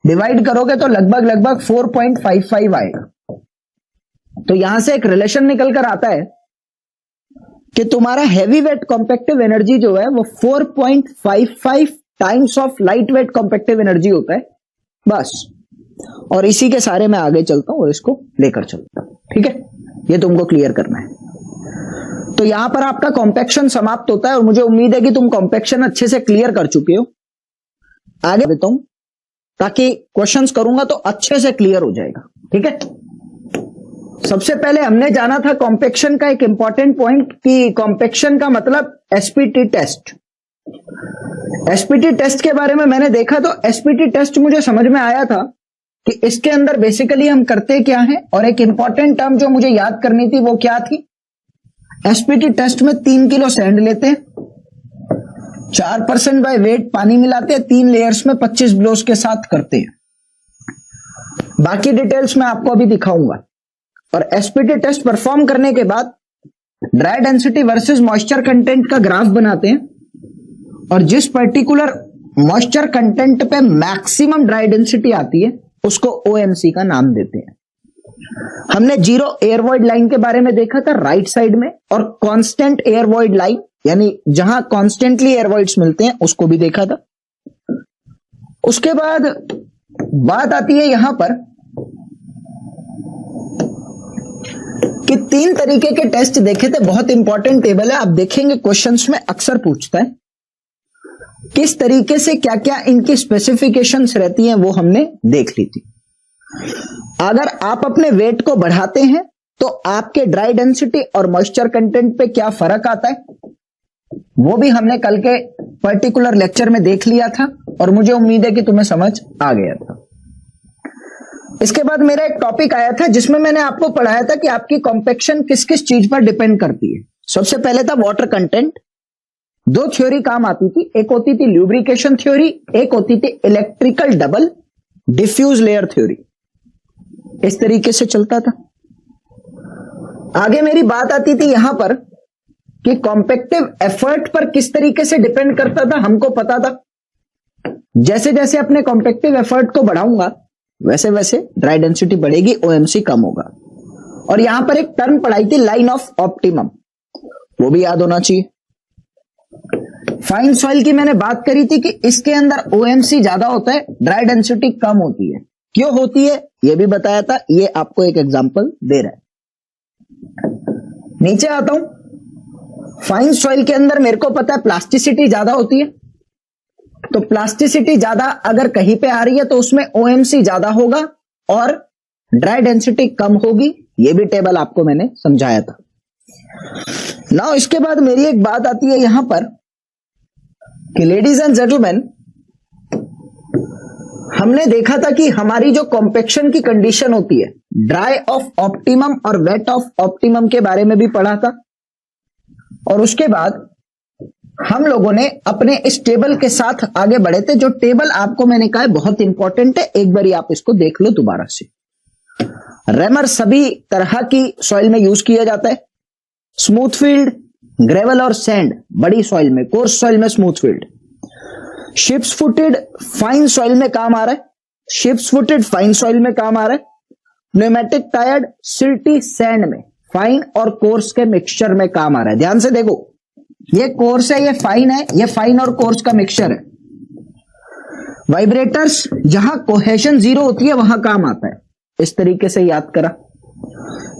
डिवाइड करोगे तो लगभग 4.55 आएगा। तो यहां से एक रिलेशन निकल कर आता है कि तुम्हारा हैवी वेट कॉम्पैक्टिव एनर्जी जो है वो 4.55 times of light weight compactive energy होता है, बस। और इसी के सारे मैं आगे चलता हूं और इसको लेकर चलता हूं, ठीक है? ये तुमको क्लियर करना है। तो यहां पर आपका कॉम्पैक्शन समाप्त होता है और मुझे उम्मीद है कि तुम कॉम्पैक्शन अच्छे से क्लियर कर चुके हो। आगे देता हूं ताकि क्वेश्चंस करूंगा तो अच्छे से क्लियर हो जाएगा, ठीक है? सबसे पहले हमने जाना था कॉम्पैक्शन का एक इंपॉर्टेंट पॉइंट कि कॉम्पैक्शन का मतलब एसपीटी टेस्ट। एसपीटी टेस्ट के बारे में मैंने देखा तो एसपीटी टेस्ट मुझे समझ में आया था कि इसके अंदर बेसिकली हम करते क्या हैं, और एक इंपॉर्टेंट टर्म जो मुझे याद करनी थी वो क्या थी? एसपीटी टेस्ट में 3 किलो सैंड लेते हैं, 4% बाय वेट पानी मिलाते हैं, 3 लेयर्स में 25 ब्लोस के साथ करते हैं। बाकी डिटेल्स मैं आपको अभी दिखाऊंगा। और एसपीटी टेस्ट परफॉर्म करने के बाद dry density versus moisture content का ग्राफ बनाते हैं, और जिस पर्टिकुलर मॉइस्चर कंटेंट पे मैक्सिमम ड्राई डेंसिटी आती है उसको ओएमसी का नाम देते हैं। हमने जीरो एयर वॉइड लाइन के बारे में देखा था राइट साइड में, और कांस्टेंट एयर वॉइड लाइन यानी जहां कॉन्स्टेंटली एयर वॉइड्स मिलते हैं उसको भी देखा था। उसके बाद बात आती है यहां पर कि 3 तरीके के टेस्ट देखे थे। बहुत इंपॉर्टेंट टेबल है, आप देखेंगे क्वेश्चंस में अक्सर पूछता है किस तरीके से क्या क्या इनकी स्पेसिफिकेशंस रहती हैं, वो हमने देख ली थी। अगर आप अपने वेट को बढ़ाते हैं तो आपके ड्राई डेंसिटी और मॉइस्चर कंटेंट पे क्या फर्क आता है, वो भी हमने कल के पर्टिकुलर लेक्चर में देख लिया था, और मुझे उम्मीद है कि तुम्हें समझ आ गया था। इसके बाद मेरा एक टॉपिक आया था जिसमें मैंने आपको पढ़ाया था कि आपकी कॉम्पैक्शन किस किस चीज पर डिपेंड करती है। सबसे पहले था वाटर कंटेंट। 2 थ्योरी काम आती थी, एक होती थी ल्यूब्रिकेशन थ्योरी, एक होती थी electrical double diffuse layer theory. इस तरीके से चलता था। आगे मेरी बात आती थी यहां पर कि कॉम्पैक्टिव एफर्ट पर किस तरीके से डिपेंड करता था, हमको पता था। जैसे जैसे अपने कॉम्पैक्टिव एफर्ट को बढ़ाऊंगा वैसे वैसे ड्राई डेंसिटी बढ़ेगी, ओएमसी कम होगा। और यहां पर एक टर्म पढ़ाई थी लाइन ऑफ ऑप्टिमम, वो भी याद होना चाहिए। फाइन सॉइल की मैंने बात करी थी कि इसके अंदर ओएमसी ज्यादा होता है, ड्राई डेंसिटी कम होती है। क्यों होती है ये भी बताया था, ये आपको एक एग्जांपल दे रहा है। नीचे आता हूं। फाइन सॉइल के अंदर मेरे को पता है प्लास्टिसिटी ज्यादा होती है, तो प्लास्टिसिटी ज्यादा अगर कहीं पे आ रही है तो उसमें ओएमसी ज्यादा होगा और ड्राई डेंसिटी कम होगी। ये भी टेबल आपको मैंने समझाया था। नाउ इसके बाद मेरी एक बात आती है यहां पर कि लेडीज एंड जेंटलमैन, हमने देखा था कि हमारी जो कॉम्पैक्शन की कंडीशन होती है, ड्राई ऑफ ऑप्टिमम और वेट ऑफ ऑप्टिमम के बारे में भी पढ़ा था। और उसके बाद हम लोगों ने अपने इस टेबल के साथ आगे बढ़े थे। जो टेबल आपको मैंने कहा है बहुत इंपॉर्टेंट है, एक बार आप इसको देख लो दोबारा से। रेमर सभी तरह की सॉइल में यूज किया जाता है, स्मूथ फील्ड, ग्रेवल और सैंड बड़ी सॉइल में, कोर्स सॉइल में smooth field. Ships footed fine soil में काम आ रहा है, शिप्स फुटेड फाइन सॉइल में काम आ रहा है। न्यूमेटिक टायर्ड सिल्टी सैंड में फाइन और कोर्स के मिक्सचर में काम आ रहा है। ध्यान से देखो, ये कोर्स है, ये फाइन है, ये फाइन और कोर्स का मिक्सचर है। वाइब्रेटर्स जहां कोहेशन 0 होती है वहां काम आता है, इस तरीके से याद करा।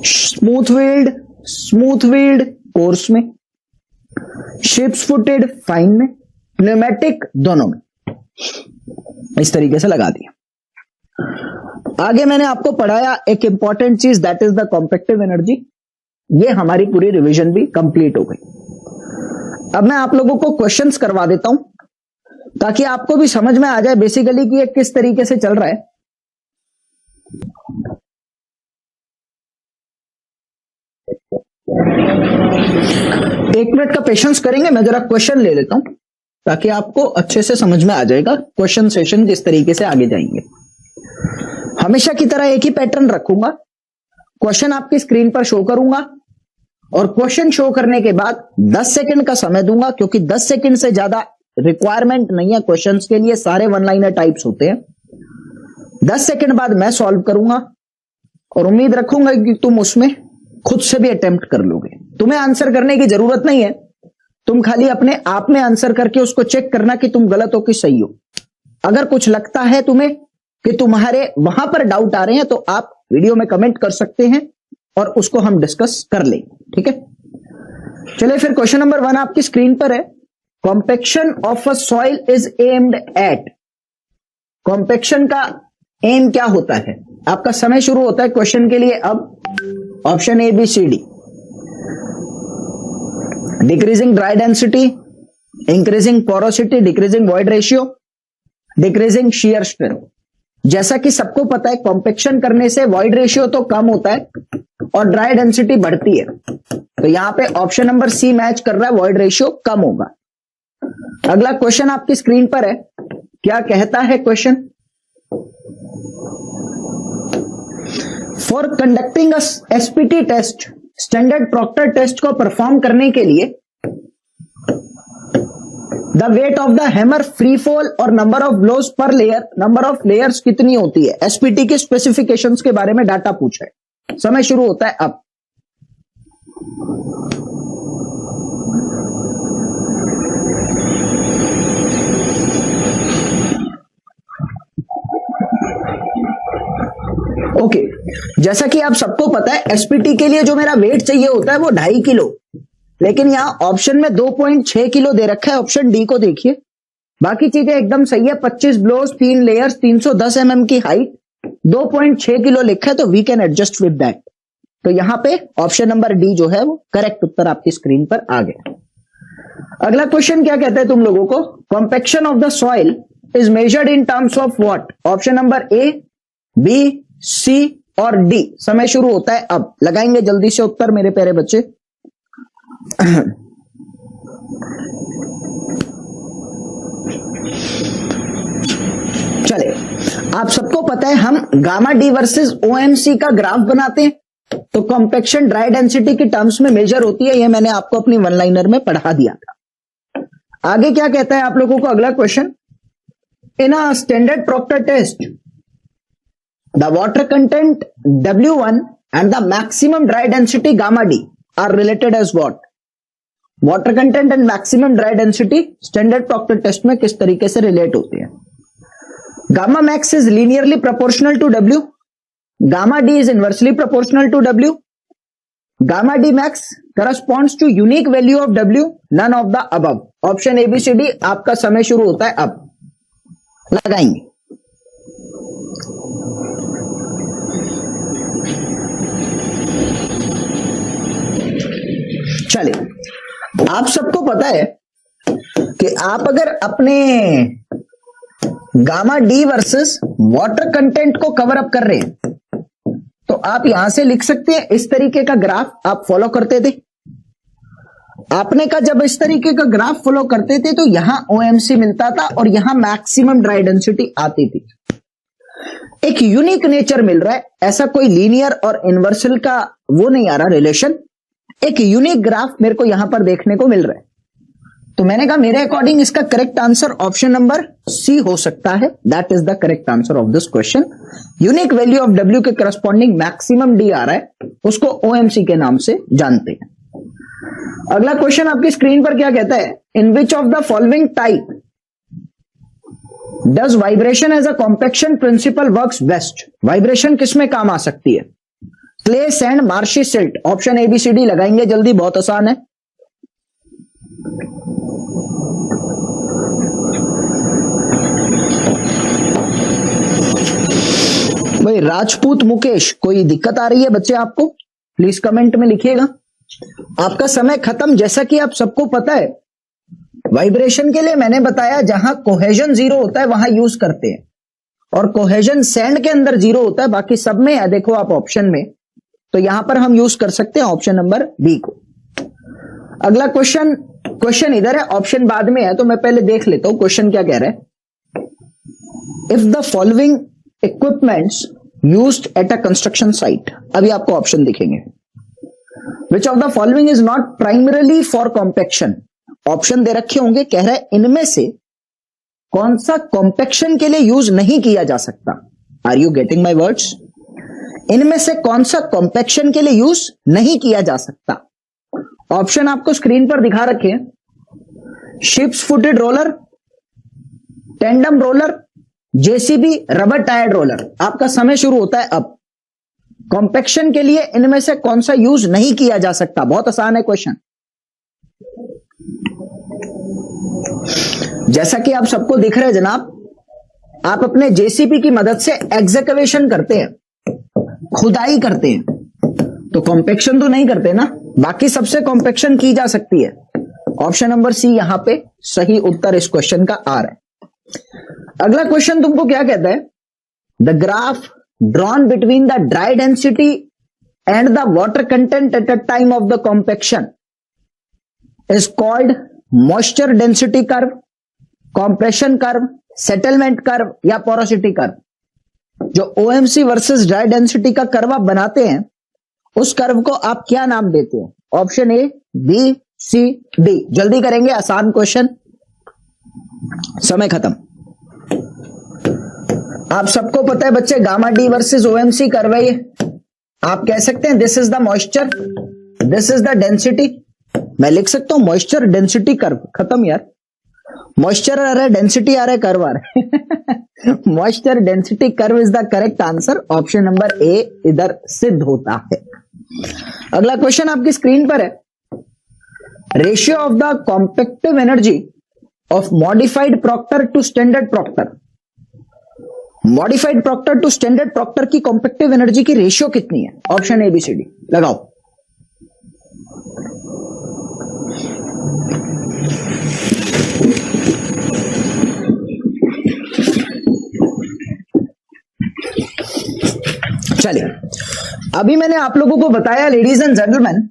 स्मूथ व्हील्ड कोर्स में, शिप्स फुटेड फाइन में, न्यूमेटिक दोनों में, इस तरीके से लगा दिया। आगे मैंने आपको पढ़ाया एक इंपॉर्टेंट चीज, that is the compactive energy. ये हमारी पूरी रिवीजन भी कंप्लीट हो गई। अब मैं आप लोगों को क्वेश्चंस करवा देता हूं ताकि आपको भी समझ में आ जाए बेसिकली कि ये किस तरीके से चल रहा है। एक मिनट का पेशेंस करेंगे, मैं जरा क्वेश्चन ले लेता हूं ताकि आपको अच्छे से समझ में आ जाएगा क्वेश्चन सेशन किस तरीके से आगे जाएंगे। हमेशा की तरह एक ही पैटर्न रखूंगा, क्वेश्चन आपकी स्क्रीन पर शो करूंगा और क्वेश्चन शो करने के बाद 10 सेकंड का समय दूंगा, क्योंकि 10 सेकंड से ज्यादा रिक्वायरमेंट नहीं है क्वेश्चंस के लिए, सारे वन लाइनर टाइप्स होते हैं। 10 सेकंड बाद मैं सॉल्व करूंगा और उम्मीद रखूंगा कि तुम उसमें खुद से भी अटेम्प्ट कर लोगे। तुम्हें आंसर करने की जरूरत नहीं है, तुम खाली अपने आप में आंसर करके उसको चेक करना कि तुम गलत हो कि सही हो। अगर कुछ लगता है तुम्हें कि तुम्हारे वहां पर डाउट आ रहे हैं तो आप वीडियो में कमेंट कर सकते हैं और उसको हम डिस्कस कर लेंगे, ठीक है। चलिए फिर क्वेश्चन नंबर 1 आपकी स्क्रीन पर है। Compaction of a soil is aimed at. Compaction का एम क्या होता है? आपका समय शुरू होता है क्वेश्चन के लिए अब। Option A B C D. Decreasing dry density, increasing porosity, decreasing void ratio, decreasing shear strength. जैसा कि सबको पता है कॉम्पेक्शन करने से वॉइड रेशियो तो कम होता है और ड्राई डेंसिटी बढ़ती है, तो यहां पे ऑप्शन नंबर सी मैच कर रहा है, वॉइड रेशियो कम होगा। अगला क्वेश्चन आपकी स्क्रीन पर है, क्या कहता है question? For conducting SPT test, standard proctor test को परफॉर्म करने के लिए the weight of the hammer, free fall और number of blows per layer, number of layers कितनी होती है? एसपीटी के स्पेसिफिकेशंस के बारे में डाटा पूछा है। समय शुरू होता है अब। ओके, जैसा कि आप सबको पता है एसपीटी के लिए जो मेरा वेट चाहिए होता है वो 2.5 किलो, लेकिन यहां ऑप्शन में 2.6 किलो दे रखा है। ऑप्शन डी को देखिए, बाकी चीजें एकदम सही है। 25 ब्लोज, 3 लेयर्स, 310 mm की हाइट, 2.6 किलो लिखा है, तो we can adjust with that. तो यहां पे ऑप्शन नंबर डी जो है वो करेक्ट उत्तर आपकी स्क्रीन पर आ गया। अगला क्वेश्चन क्या कहता है तुम लोगों को? Compaction of the soil is measured in terms of what? Option number A, B, C और डी। समय शुरू होता है अब। लगाएंगे जल्दी से उत्तर मेरे प्यारे बच्चे। चले, आप सबको पता है हम गामा डी वर्सेस ओएमसी का ग्राफ बनाते हैं, तो कॉम्पेक्शन ड्राई डेंसिटी की टर्म्स में मेजर होती है। ये मैंने आपको अपनी वन लाइनर में पढ़ा दिया था। आगे क्या कहता है आप लोगों को अगला question? In a standard proctor test the water content W1 and the maximum dry density gamma D are related as what? Water content and maximum dry density standard Proctor test में किस तरीके से रिलेट होते हैं? Gamma max is linearly proportional to W. Gamma D is inversely proportional to W. Gamma D max corresponds to unique value of W. None of the above. Option A, B, C, D। आपका समय शुरू होता है अब। लगाएंगे। चलिए, आप सबको पता है कि आप अगर अपने gamma D versus water content को कवर अप कर रहे हैं तो आप यहां से लिख सकते हैं, इस तरीके का ग्राफ आप फॉलो करते थे। आपने का जब इस तरीके का ग्राफ फॉलो करते थे तो यहां ओएमसी मिलता था और यहां मैक्सिमम ड्राई डेंसिटी आती थी। एक यूनिक नेचर मिल रहा है, ऐसा कोई लीनियर और इनवर्सल का वो नहीं आ रहा रिलेशन। एक यूनिक ग्राफ मेरे को यहां पर देखने को मिल रहा है, तो मैंने कहा मेरे अकॉर्डिंग इसका correct answer option number C हो सकता है। That is the correct answer of this question. Unique value of W के करस्पॉन्डिंग मैक्सिमम डी आ रहा है, उसको ओएमसी के नाम से जानते हैं। अगला क्वेश्चन आपकी स्क्रीन पर क्या कहता है? In which of the following type does vibration as a compaction principle works best? Vibration किस में काम आ सकती है? Clay, sand, marshy, silt. Option ABCD लगाएंगे जल्दी, बहुत आसान है। भाई राजपूत मुकेश, कोई दिक्कत आ रही है बच्चे आपको? प्लीज कमेंट में लिखिएगा। आपका समय खत्म। जैसा कि आप सबको पता है, वाइब्रेशन के लिए मैंने बताया जहां कोहेजन 0 होता है वहां यूज करते हैं, और कोहेजन सैंड के अंदर 0 होता है, बाकी सब में है। देखो आप ऑप्शन में, तो यहां पर हम यूज कर सकते हैं ऑप्शन नंबर बी को। अगला क्वेश्चन इधर है, ऑप्शन बाद में है, तो मैं पहले देख लेता हूं क्वेश्चन क्या कह रहा है। If the following equipments used at a construction site, अभी आपको ऑप्शन दिखेंगे। Which of the following is not primarily for compaction? Option दे रखे होंगे, कह रहा है इनमें से कौन सा कॉम्पेक्शन के लिए यूज नहीं किया जा सकता। Are you getting my words? इनमें से कौन सा कॉम्पेक्शन के लिए यूज नहीं किया जा सकता? ऑप्शन आपको स्क्रीन पर दिखा रखे हैं। Ships footed roller, tandem roller, JCB, rubber tired roller. आपका समय शुरू होता है अब। कॉम्पेक्शन के लिए इनमें से कौन सा यूज नहीं किया जा सकता? बहुत आसान है क्वेश्चन। जैसा कि आप सबको दिख रहा है जनाब, आप अपने जेसीबी की मदद से एक्सकवेशन करते हैं, खुदाई करते हैं, तो कॉम्पेक्शन तो नहीं करते ना। बाकी सबसे कॉम्पेक्शन की जा सकती है। ऑप्शन नंबर सी यहां पे सही उत्तर इस क्वेश्चन का आ रहा है। अगला क्वेश्चन तुमको क्या कहता है? The graph drawn between the dry density and the water content at the time of the compaction is called moisture density curve, compression curve, settlement curve या पोरोसिटी कर्व। जो OMC वर्सेस ड्राई डेंसिटी का curve आप बनाते हैं, उस curve को आप क्या नाम देते हैं? Option A, B, C, D। जल्दी करेंगे, आसान क्वेश्चन, समय खत्म। आप सबको पता है बच्चे, gamma D versus OMC curve है ये। आप कह सकते हैं this is the moisture, this is the density. मैं लिख सकता हूं मॉइस्चर डेंसिटी कर्व, खत्म यार। मॉइस्चर आ रहा है, डेंसिटी आ रहा है, कर्व आ रहा है। Moisture density curve is the correct answer. Option number A इधर सिद्ध होता है। अगला क्वेश्चन आपकी स्क्रीन पर है। Ratio of the compactive energy of modified proctor to standard proctor. Modified proctor to standard proctor की कॉम्पेक्टिव एनर्जी की रेशियो कितनी है? ऑप्शन ABCD लगाओ। चलिए, अभी मैंने आप लोगों को बताया ladies and gentlemen,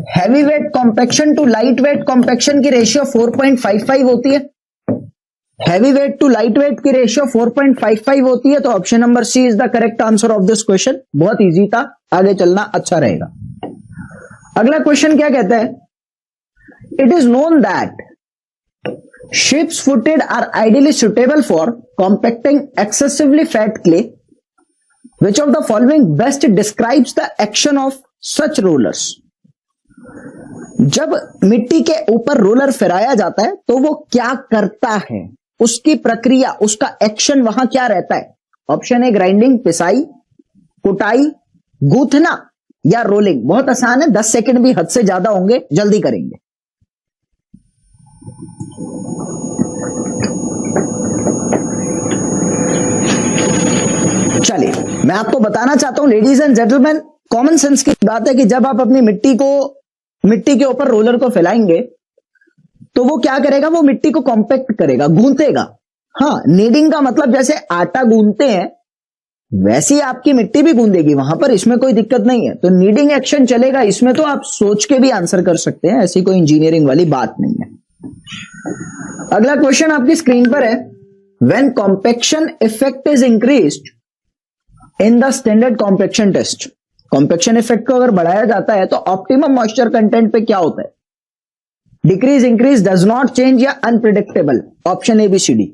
heavy weight compaction to light weight compaction की रेशियो 4.55 होती है। Heavy weight to light weight की रेशियो 4.55 होती है। तो option number C is the correct answer of this question. बहुत इजी था, आगे चलना अच्छा रहेगा। अगला क्वेश्चन क्या कहता है? It is known that ships footed are ideally suitable for compacting excessively fat clay. Which of the following best describes the action of such rollers? जब मिट्टी के ऊपर रोलर फिराया जाता है तो वो क्या करता है, उसकी प्रक्रिया, उसका एक्शन वहां क्या रहता है? ऑप्शन ए ग्राइंडिंग, पिसाई, कुटाई, गूंथना या रोलिंग। बहुत आसान है, 10 सेकंड भी हद से ज्यादा होंगे, जल्दी करेंगे। चलिए, मैं आपको बताना चाहता हूं ladies and gentleman, common sense की बात है कि जब आप अपनी मिट्टी के ऊपर रोलर को फैलाएंगे तो वो क्या करेगा? वो मिट्टी को कॉम्पैक्ट करेगा, गूंथेगा। हाँ, नीडिंग का मतलब जैसे आटा गूंथते हैं वैसे ही आपकी मिट्टी भी गूंदेगी वहां पर, इसमें कोई दिक्कत नहीं है। तो नीडिंग एक्शन चलेगा। इसमें तो आप सोच के भी आंसर कर सकते हैं, ऐसी कोई इंजीनियरिंग वाली बात नहीं है। अगला क्वेश्चन आपकी स्क्रीन पर है। When compaction effect is increased in the standard compaction test, compaction effect को अगर बढ़ाया जाता है तो ऑप्टिमम मॉइस्चर कंटेंट पे क्या होता है? Decrease, increase, does not change या अनप्रिडिक्टेबल। Option ABCD।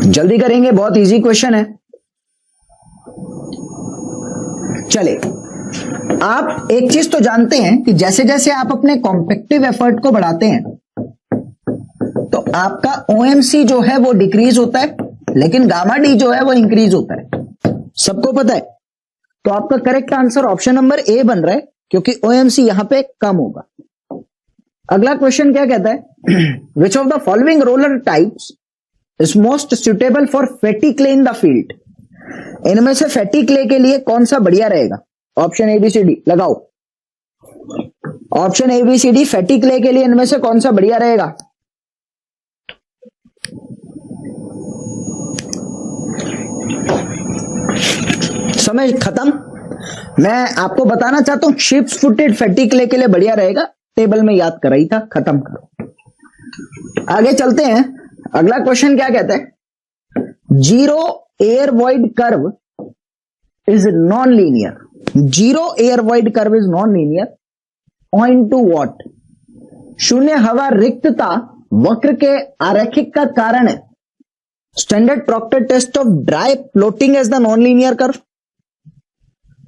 जल्दी करेंगे, बहुत इजी क्वेश्चन है। चले, आप एक चीज तो जानते हैं कि जैसे जैसे आप अपने कॉम्पेक्टिव एफर्ट को बढ़ाते हैं तो आपका OMC जो है वो डिक्रीज होता है, लेकिन गामा डी जो है वो इंक्रीज होता है, सबको पता है। तो आपका करेक्ट आंसर ऑप्शन नंबर ए बन रहा है, क्योंकि OMC यहां पे कम होगा। अगला क्वेश्चन क्या कहता है, विच of the following roller types is most suitable for fatty clay in the field. इनमें से फैटी क्ले के लिए कौन सा बढ़िया रहेगा? ऑप्शन ABCD लगाओ। ऑप्शन ABCD फैटी क्ले के लिए इनमें से कौन सा बढ़िया रहेगा? समय खत्म। मैं आपको बताना चाहता हूं शिप्स फुटेड फैटी क्ले के लिए बढ़िया रहेगा, टेबल में याद कर रही था, खत्म करो। आगे चलते हैं। अगला क्वेश्चन क्या कहता है, zero air void curve is non linear. Zero air void curve is non linear point to what. शून्य हवा रिक्तता वक्र के आरेखिक का कारण है। Standard proctor test of dry floating as the non linear curve.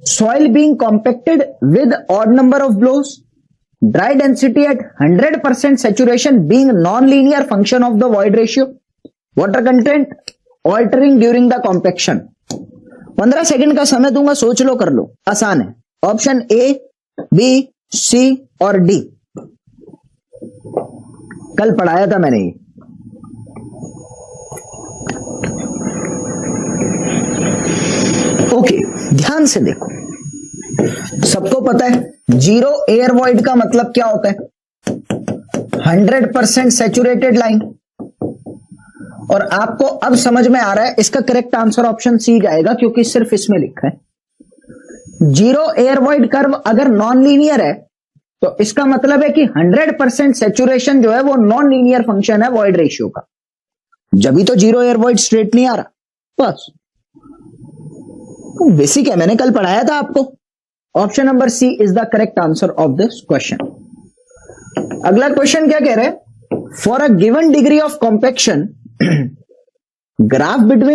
Soil being compacted with odd number of blows. Dry density at 100% saturation being non-linear function of the void ratio. Water content altering during the compaction. 15 second का समय दूंगा, सोच लो, कर लो, आसान है। Option A, B, C और D। कल पढ़ाया था मैंने ये। ओके, ध्यान से देखो। सबको पता है जीरो एयर वॉइड का मतलब क्या होता है? 100% सैचुरेटेड लाइन। और आपको अब समझ में आ रहा है, इसका करेक्ट आंसर ऑप्शन सी जाएगा, क्योंकि सिर्फ इसमें लिखा है। जीरो एयर वॉइड कर्व अगर नॉन लीनियर है तो इसका मतलब है कि 100% सैचुरेशन जो है वो नॉन लीनियर फंक्शन है वॉइड रेशियो का। जब भी तो जीरो एयर वॉइड स्ट्रेट नहीं आ रहा, बस बेसिक है, मैंने कल पढ़ाया था आपको। Option number C is the correct answer of this question. अगला क्वेश्चन क्या कह रहे हैं, for a given degree of compaction graph between